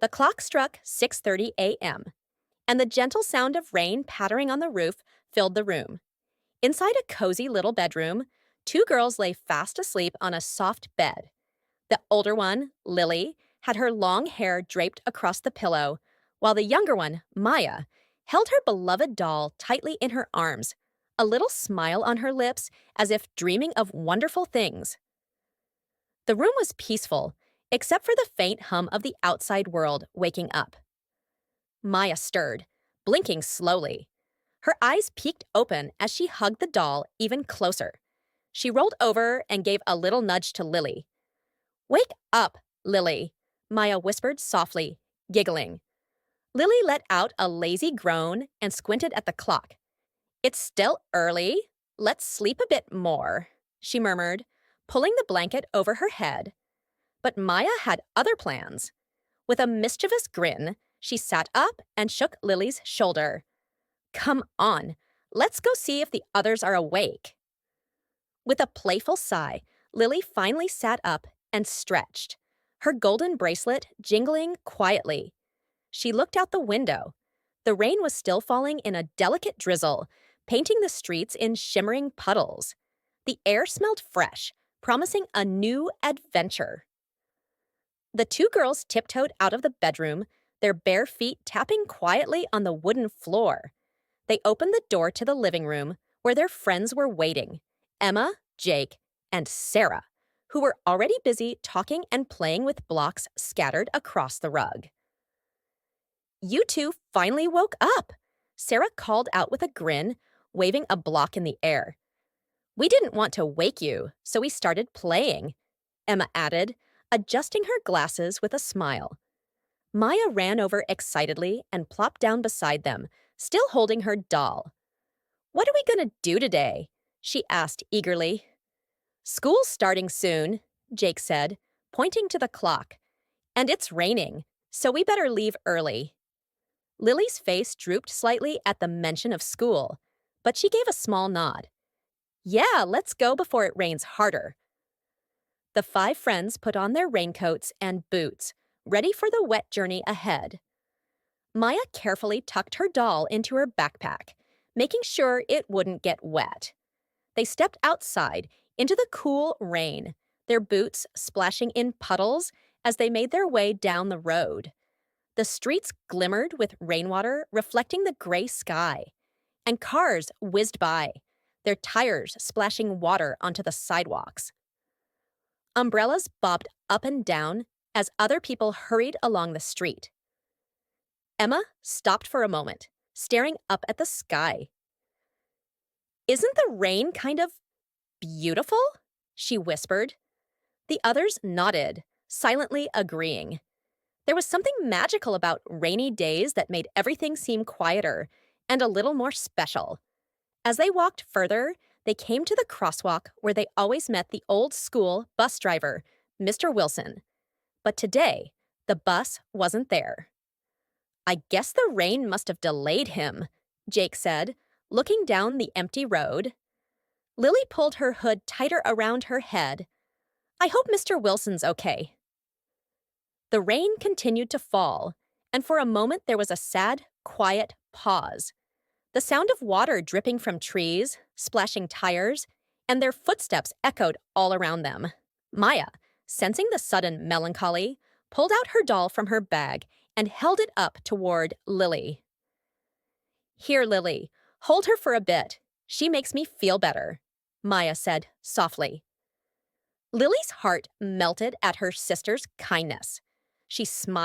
The clock struck 6:30 a.m., and the gentle sound of rain pattering on the roof filled the room. Inside a cozy little bedroom, two girls lay fast asleep on a soft bed. The older one, Lily, had her long hair draped across the pillow, while the younger one, Maya, held her beloved doll tightly in her arms, a little smile on her lips as if dreaming of wonderful things. The room was peaceful, except for the faint hum of the outside world waking up. Maya stirred, blinking slowly. Her eyes peeked open as she hugged the doll even closer. She rolled over and gave a little nudge to Lily. "Wake up, Lily," Maya whispered softly, giggling. Lily let out a lazy groan and squinted at the clock. "It's still early. Let's sleep a bit more," she murmured, pulling the blanket over her head. But Maya had other plans. With a mischievous grin, she sat up and shook Lily's shoulder. "Come on, let's go see if the others are awake." With a playful sigh, Lily finally sat up and stretched, her golden bracelet jingling quietly. She looked out the window. The rain was still falling in a delicate drizzle, painting the streets in shimmering puddles. The air smelled fresh, promising a new adventure. The two girls tiptoed out of the bedroom, their bare feet tapping quietly on the wooden floor. They opened the door to the living room, where their friends were waiting: Emma, Jake, and Sarah, who were already busy talking and playing with blocks scattered across the rug. "You two finally woke up," Sarah called out with a grin, waving a block in the air. "We didn't want to wake you, so we started playing," Emma added, adjusting her glasses with a smile. Maya ran over excitedly and plopped down beside them, still holding her doll. "What are we going to do today?" she asked eagerly. "School's starting soon," Jake said, pointing to the clock. "And it's raining, so we better leave early." Lily's face drooped slightly at the mention of school, but she gave a small nod. "Yeah, let's go before it rains harder." The five friends put on their raincoats and boots, ready for the wet journey ahead. Maya carefully tucked her doll into her backpack, making sure it wouldn't get wet. They stepped outside into the cool rain, their boots splashing in puddles as they made their way down the road. The streets glimmered with rainwater reflecting the gray sky, and cars whizzed by, their tires splashing water onto the sidewalks. Umbrellas bobbed up and down as other people hurried along the street. Emma stopped for a moment, staring up at the sky. "Isn't the rain kind of beautiful?" she whispered. The others nodded, silently agreeing. There was something magical about rainy days that made everything seem quieter and a little more special. As they walked further, they came to the crosswalk where they always met the old school bus driver, Mr. Wilson. But today, the bus wasn't there. "I guess the rain must have delayed him," Jake said, looking down the empty road. Lily pulled her hood tighter around her head. "I hope Mr. Wilson's okay." The rain continued to fall, and for a moment there was a sad, quiet pause. The sound of water dripping from trees, splashing tires, and their footsteps echoed all around them. Maya, sensing the sudden melancholy, pulled out her doll from her bag and held it up toward Lily. "Here, Lily, hold her for a bit. She makes me feel better," Maya said softly. Lily's heart melted at her sister's kindness. She smiled.